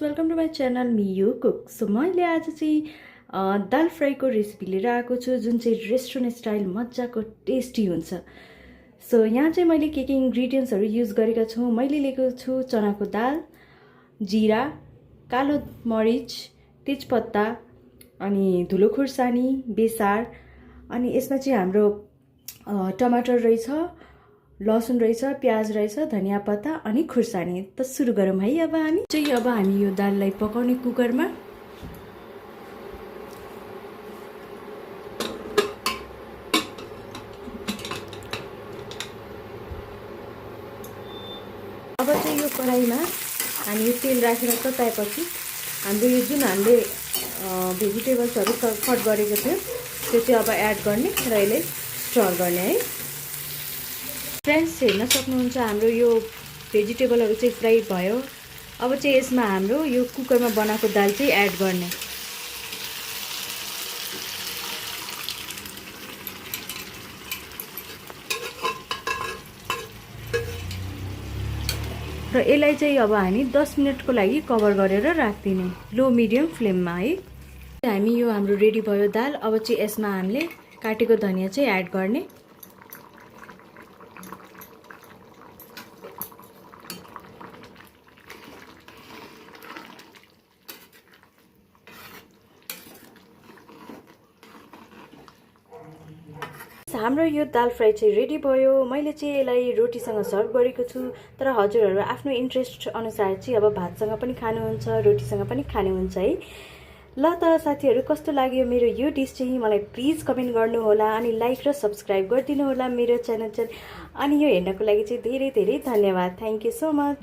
Welcome to my channel Mio Cook. So मैले आज चाहिँ दाल फ्राईको रेसिपी लिएर आएको छु, जुन चाहिँ रेस्टुरेन्ट स्टाइल मजाको टेस्टी हुन्छ। सो यहाँ चाहिँ मैले के इन्ग्रिडियन्ट्सहरू युज गरेका छु। मैले लिएको छु चनाको दाल, जिरा, कालो मरिच, तेजपत्ता, अनि धुलो खुर्सानी, बेसार, अनि यसमा चाहिँ हाम्रो टमाटर रहेछ, लसुन रहेछ, प्याज रहेछ, धनिया पत्ता अनि खुर्सानी। त सुरु गरौँ है। अब हामी यो दाललाई पकाउने कुकरमा। अब चाहिँ यो कराईमा हामी यो तेल राखेर तताएपछि हाम्रो यो जुन हामीले भेजिटेबल्सहरू कट गरेको थियो त्यो चाहिँ अब एड गर्ने र यसले स्टर गर्ने है। फ्रेन्ड्स, हेर्न सक्नुहुन्छ हाम्रो यो भेजिटेबलहरू चाहिँ फ्राई भयो। अब चाहिँ यसमा हाम्रो यो कुकरमा बनाएको दाल चाहिँ एड गर्ने र यसलाई चाहिँ अब हामी 10 मिनटको लागि कभर गरेर राख्दिने लो मिडियम फ्लेममा है। हामी यो हाम्रो रेडी भयो दाल। अब चाहिँ यसमा हामीले काटेको धनिया चाहिँ एड गर्ने। हाम्रो यो दाल फ्राई चाहिँ रेडी भयो। मैले चाहिँ यसलाई रोटीसँग सर्भ गरेको छु, तर हजुरहरू आफ्नो इन्ट्रेस्ट अनुसार चाहिँ अब भातसँग पनि खानुहुन्छ, रोटीसँग पनि खानुहुन्छ है। ल त साथीहरू, कस्तो लाग्यो मेरो यो डिस चाहिँ मलाई प्लिज कमेन्ट गर्नुहोला अनि लाइक र सब्सक्राइब गरिदिनु होला मेरो च्यानल चाहिँ। अनि यो हेर्नको लागि चाहिँ धेरै धेरै धन्यवाद। Thank you so much.